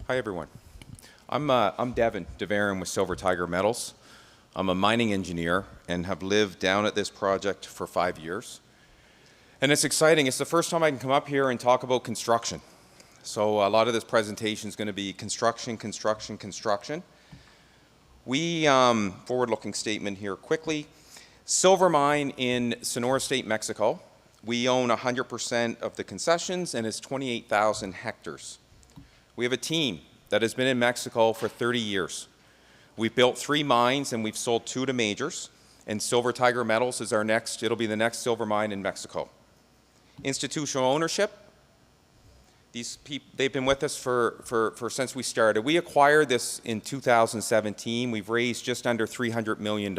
Hi, everyone. I'm Devin Devarennes with Silver Tiger Metals. I'm a mining engineer and have lived down at this project for 5 years. And it's exciting. It's the first time I can come up here and talk about construction. So a lot of this presentation is going to be construction, construction, construction. Forward-looking statement here quickly. Silver mine in Sonora State, Mexico. We own 100% of the concessions and it's 28,000 hectares. We have a team that has been in Mexico for 30 years. We've built 3 mines and we've sold 2 to majors, and Silver Tiger Metals is it'll be the next silver mine in Mexico. Institutional ownership, they've been with us since we started. We acquired this in 2017. We've raised just under $300 million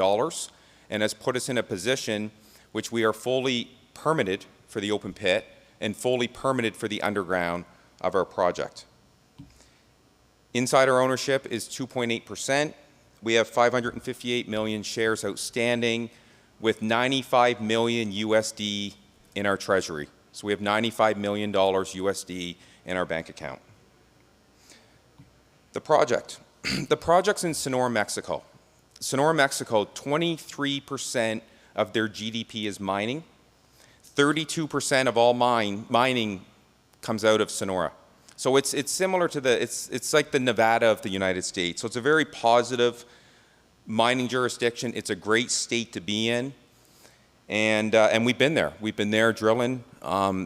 and has put us in a position which we are fully permitted for the open pit and fully permitted for the underground of our project. Insider ownership is 2.8%. We have 558 million shares outstanding with 95 million USD in our treasury. So we have $95 million USD in our bank account. The project. The project's in Sonora, Mexico. Sonora, Mexico, 23% of their GDP is mining. 32% of all mining comes out of Sonora. So it's similar to it's like the Nevada of the United States. So it's a very positive mining jurisdiction. It's a great state to be in. And we've been there. We've been there drilling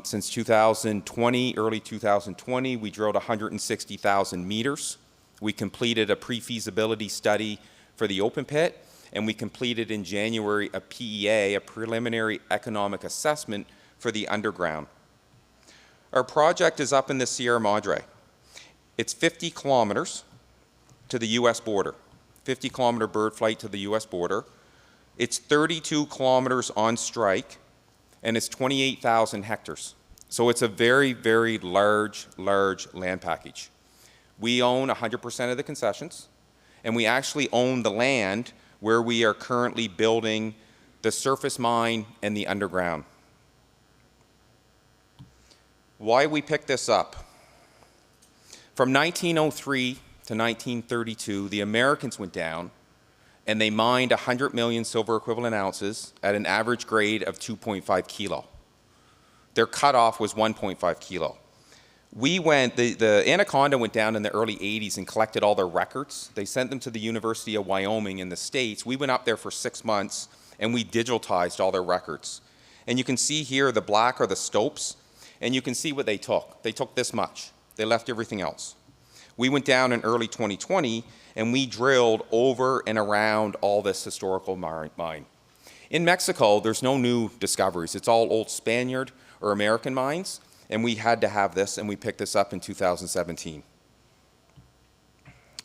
since 2020, early 2020. We drilled 160,000 meters. We completed a pre-feasibility study for the open pit, and we completed in January a PEA, a preliminary economic assessment for the underground. Our project is up in the Sierra Madre. It's 50 kilometers to the US border, 50-kilometer bird flight to the US border. It's 32 kilometers on strike, and it's 28,000 hectares. So it's a very, very large land package. We own 100% of the concessions, and we actually own the land where we are currently building the surface mine and the underground. Why we picked this up? From 1903 to 1932, the Americans went down and they mined 100 million silver equivalent ounces at an average grade of 2.5 kilo. Their cutoff was 1.5 kilo. The Anaconda went down in the early 80s and collected all their records. They sent them to the University of Wyoming in the States. We went up there for 6 months and we digitized all their records. And you can see here the black are the stopes. And you can see what they took. They took this much. They left everything else. We went down in early 2020 and we drilled over and around all this historical mine. In Mexico, there's no new discoveries. It's all old Spaniard or American mines, and we had to have this, and we picked this up in 2017.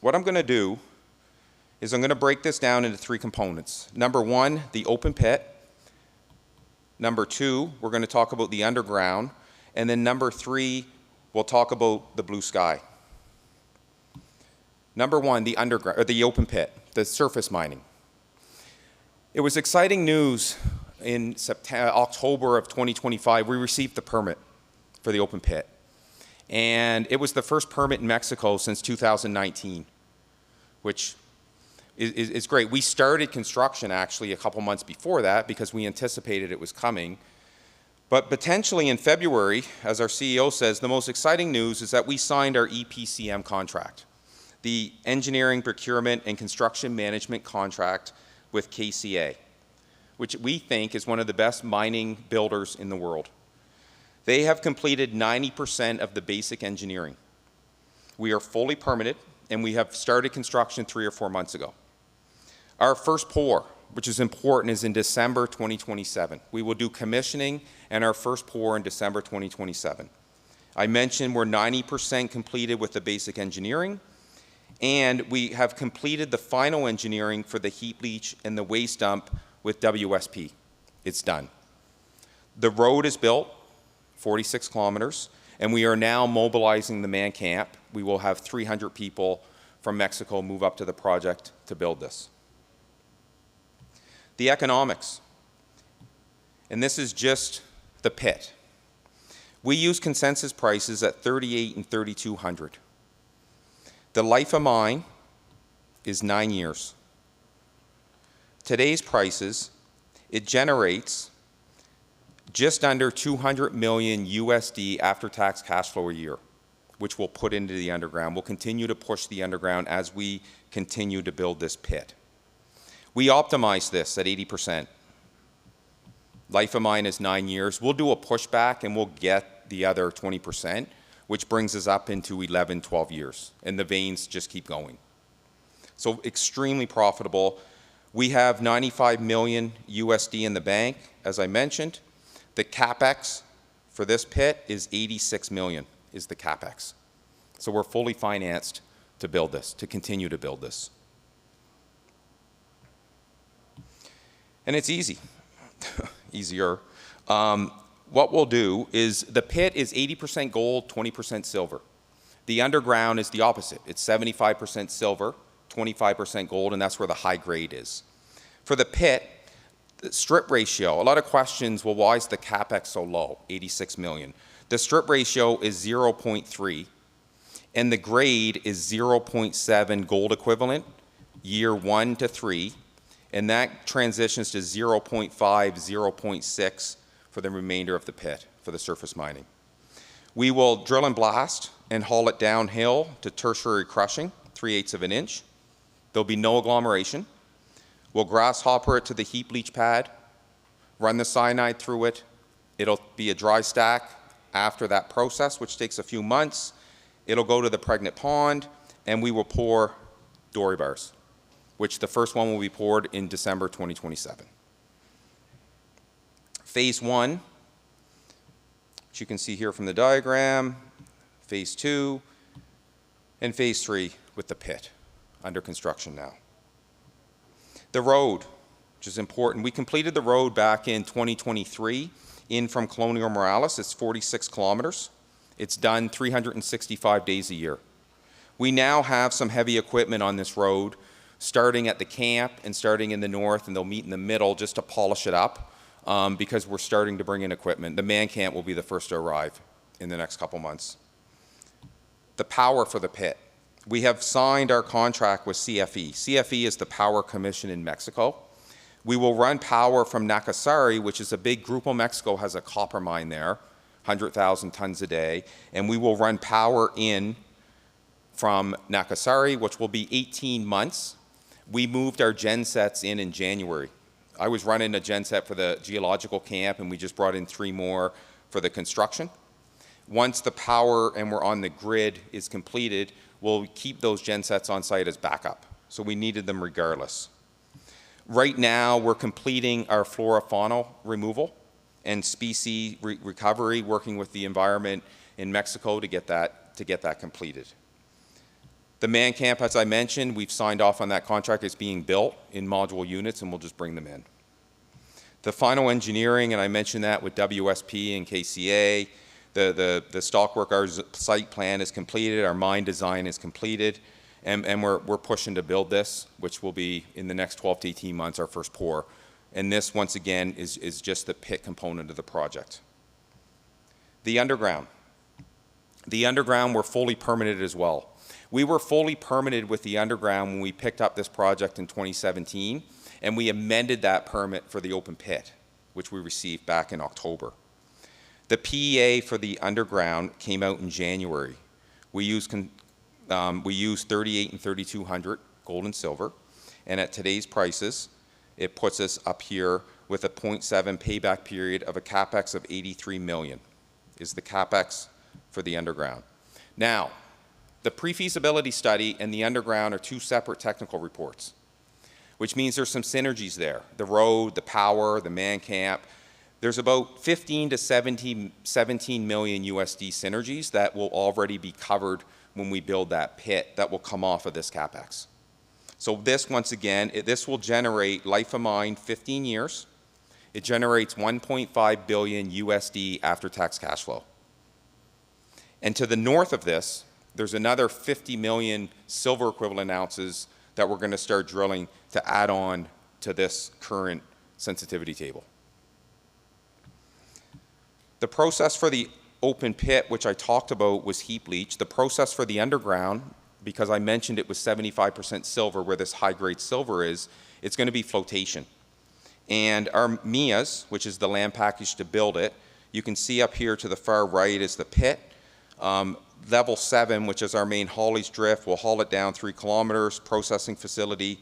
What I'm going to do is I'm going to break this down into 3 components. Number 1, the open pit. Number 2, we're going to talk about the underground. And then number 3, we'll talk about the blue sky. Number 1, the underground, or the open pit, the surface mining. It was exciting news in October of 2025. We received the permit for the open pit. And it was the first permit in Mexico since 2019, which is great. We started construction actually a couple months before that because we anticipated it was coming. But potentially in February, as our CEO says, the most exciting news is that we signed our EPCM contract, the Engineering, Procurement, and Construction Management contract with KCA, which we think is one of the best mining builders in the world. They have completed 90% of the basic engineering. We are fully permitted, and we have started construction 3 or 4 months ago. Our first pour, which is important, is in December 2027. We will do commissioning and our first pour in December 2027. I mentioned we're 90% completed with the basic engineering, and we have completed the final engineering for the heap leach and the waste dump with WSP. It's done. The road is built, 46 kilometers, and we are now mobilizing the man camp. We will have 300 people from Mexico move up to the project to build this. The economics, and this is just the pit. We use consensus prices at $3,800 and $3,200. The life of mine is 9 years. Today's prices, it generates just under 200 million USD after-tax cash flow a year, which we'll put into the underground. We'll continue to push the underground as we continue to build this pit. We optimize this at 80%. Life of mine is 9 years. We'll do a pushback and we'll get the other 20%, which brings us up into 11, 12 years. And the veins just keep going. So extremely profitable. We have 95 million USD in the bank, as I mentioned. The CapEx for this pit is 86 million is the CapEx. So we're fully financed to build this, to continue to build this. And it's easy, easier. What we'll do is the pit is 80% gold, 20% silver. The underground is the opposite. It's 75% silver, 25% gold, and that's where the high grade is. For the pit, the strip ratio, a lot of questions, well, why is the CapEx so low, 86 million? The strip ratio is 0.3, and the grade is 0.7 gold equivalent, year 1 to 3, and that transitions to 0.5, 0.6 for the remainder of the pit, for the surface mining. We will drill and blast and haul it downhill to tertiary crushing, 3/8 of an inch. There'll be no agglomeration. We'll grasshopper it to the heap leach pad, run the cyanide through it. It'll be a dry stack after that process, which takes a few months. It'll go to the pregnant pond, and we will pour dory bars, which the first one will be poured in December 2027. Phase 1, which you can see here from the diagram, phase 2, and phase 3 with the pit under construction now. The road, which is important. We completed the road back in 2023 in from Colonial Morales. It's 46 kilometers. It's done 365 days a year. We now have some heavy equipment on this road, starting at the camp and starting in the north, and they'll meet in the middle just to polish it up because we're starting to bring in equipment. The man camp will be the first to arrive in the next couple months. The power for the pit. We have signed our contract with CFE. CFE is the power commission in Mexico. We will run power from Nacasari, which is a big, Grupo Mexico has a copper mine there, 100,000 tons a day, and we will run power in from Nacasari, which will be 18 months. We moved our gensets in January. I was running a genset for the geological camp, and we just brought in 3 more for the construction. Once the power and we're on the grid is completed, we'll keep those gensets on site as backup. So we needed them regardless. Right now, we're completing our flora-fauna removal and species recovery, working with the environment in Mexico to get that completed. The man camp, as I mentioned, we've signed off on that contract. It's being built in module units, and we'll just bring them in. The final engineering, and I mentioned that with WSP and KCA, the stockwork, our site plan is completed, our mine design is completed, and we're pushing to build this, which will be in the next 12 to 18 months our first pour. And this, once again, is just the pit component of the project. The underground. The underground, we're fully permitted as well. We were fully permitted with the underground when we picked up this project in 2017, and we amended that permit for the open pit, which we received back in October. The PEA for the underground came out in January. We used 38 and 3200 gold and silver, and at today's prices, it puts us up here with a 0.7 payback period of a CapEx of 83 million is the CapEx for the underground. Now, the pre-feasibility study and the underground are 2 separate technical reports, which means there's some synergies there. The road, the power, the man camp. There's about 15 to 17 million USD synergies that will already be covered when we build that pit that will come off of this CapEx. So this, once again, this will generate life of mine 15 years. It generates 1.5 billion USD after-tax cash flow. And to the north of this, there's another 50 million silver equivalent ounces that we're going to start drilling to add on to this current sensitivity table. The process for the open pit, which I talked about, was heap leach. The process for the underground, because I mentioned it was 75% silver where this high-grade silver is, it's going to be flotation. And our MIAs, which is the land package to build it, you can see up here to the far right is the pit. Level 7, which is our main haulage drift, we'll haul it down 3 kilometers, processing facility.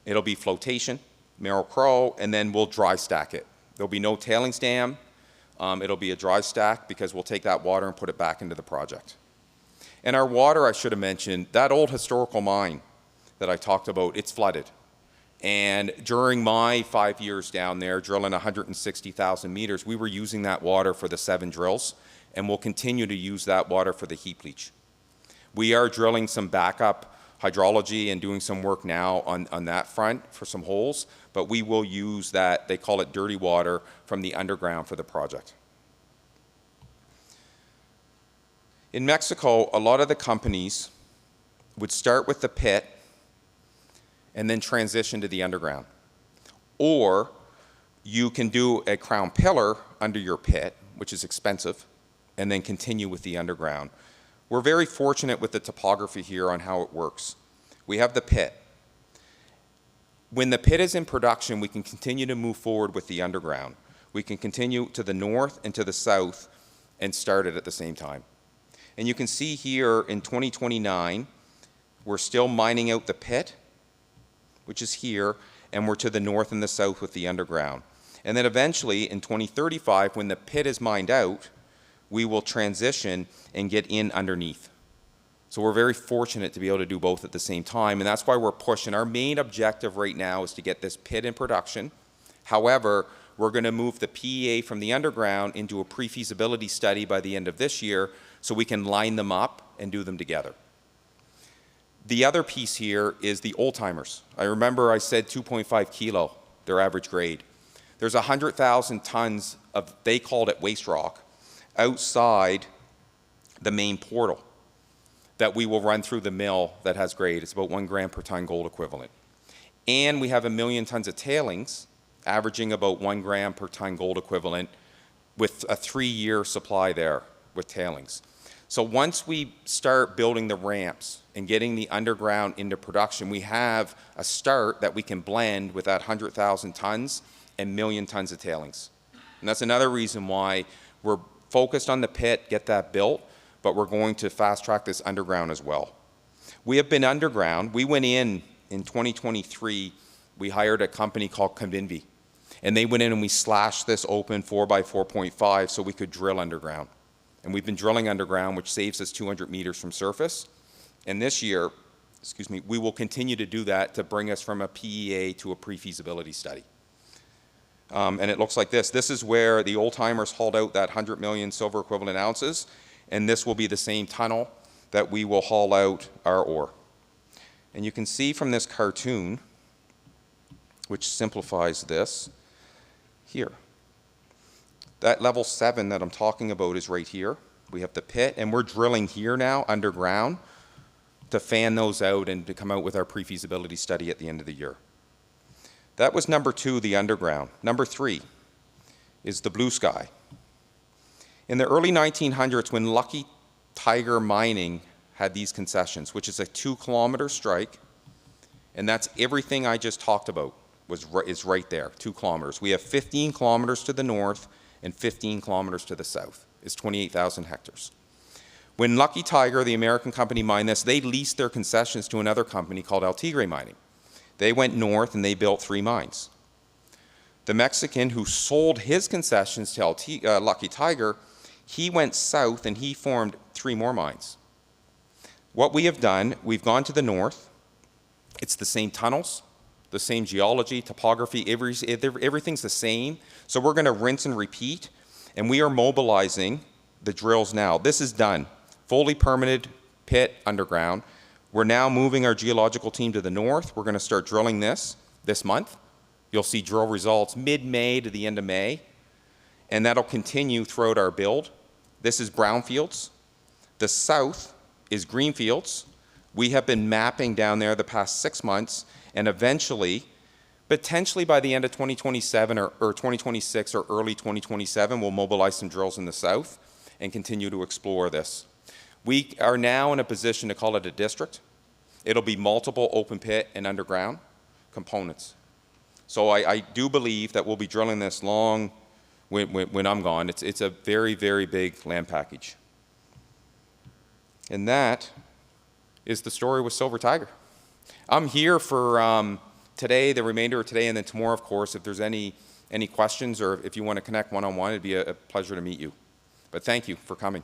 It'll be flotation, Merrill-Crowe, and then we'll dry stack it. There'll be no tailings dam. It'll be a dry stack because we'll take that water and put it back into the project. And our water, I should have mentioned, that old historical mine that I talked about, it's flooded. And during my 5 years down there, drilling 160,000 meters, we were using that water for the 7 drills, and we'll continue to use that water for the heap leach. We are drilling some backup hydrology and doing some work now on that front for some holes, but we will use that, they call it dirty water, from the underground for the project. In Mexico, a lot of the companies would start with the pit and then transition to the underground. Or you can do a crown pillar under your pit, which is expensive, and then continue with the underground. We're very fortunate with the topography here on how it works. We have the pit. When the pit is in production, we can continue to move forward with the underground. We can continue to the north and to the south and start it at the same time. And you can see here in 2029, we're still mining out the pit, which is here, and we're to the north and the south with the underground. And then eventually in 2035, when the pit is mined out, we will transition and get in underneath. So we're very fortunate to be able to do both at the same time, and that's why we're pushing. Our main objective right now is to get this pit in production. However, we're going to move the PEA from the underground into a pre-feasibility study by the end of this year so we can line them up and do them together. The other piece here is the old-timers. I remember I said 2.5 kilo, their average grade. There's 100,000 tons of, they called it waste rock, outside the main portal that we will run through the mill that has grade. It's about 1 gram per ton gold equivalent. And we have 1 million tons of tailings, averaging about 1 gram per ton gold equivalent, with a 3-year supply there with tailings. So once we start building the ramps and getting the underground into production, we have a start that we can blend with that 100,000 tons and 1 million tons of tailings. And that's another reason why we're focused on the pit, get that built, but we're going to fast track this underground as well. We have been underground. We went in 2023, we hired a company called Convinvi, and they went in and we slashed this open 4 by 4.5 so we could drill underground. And we've been drilling underground, which saves us 200 meters from surface. And this year, we will continue to do that to bring us from a PEA to a pre-feasibility study. And it looks like this. This is where the old-timers hauled out that 100 million silver equivalent ounces, and this will be the same tunnel that we will haul out our ore. And you can see from this cartoon, which simplifies this, here. That level 7 that I'm talking about is right here. We have the pit, and we're drilling here now underground to fan those out and to come out with our pre-feasibility study at the end of the year. That was number 2, the underground. Number 3 is the blue sky. In the early 1900s, when Lucky Tiger Mining had these concessions, which is a 2-kilometer strike, and that's everything I just talked about is right there, 2 kilometers. We have 15 kilometers to the north and 15 kilometers to the south. It's 28,000 hectares. When Lucky Tiger, the American company, mined this, they leased their concessions to another company called El Tigre Mining. They went north and they built 3 mines. The Mexican who sold his concessions to Lucky Tiger, he went south and he formed 3 more mines. What we have done, we've gone to the north. It's the same tunnels, the same geology, topography, everything's the same. So we're going to rinse and repeat, and we are mobilizing the drills now. This is done. Fully permitted pit underground. We're now moving our geological team to the north. We're going to start drilling this month. You'll see drill results mid-May to the end of May, and that'll continue throughout our build. This is brownfields. The south is greenfields. We have been mapping down there the past 6 months, and eventually, potentially by the end of 2027 or 2026 or early 2027, we'll mobilize some drills in the south and continue to explore this. We are now in a position to call it a district. It'll be multiple open pit and underground components. So I do believe that we'll be drilling this long when I'm gone. It's a very, very big land package. And that is the story with Silver Tiger. I'm here for today, the remainder of today, and then tomorrow, of course. If there's any questions or if you want to connect one-on-one, it'd be a pleasure to meet you. But thank you for coming.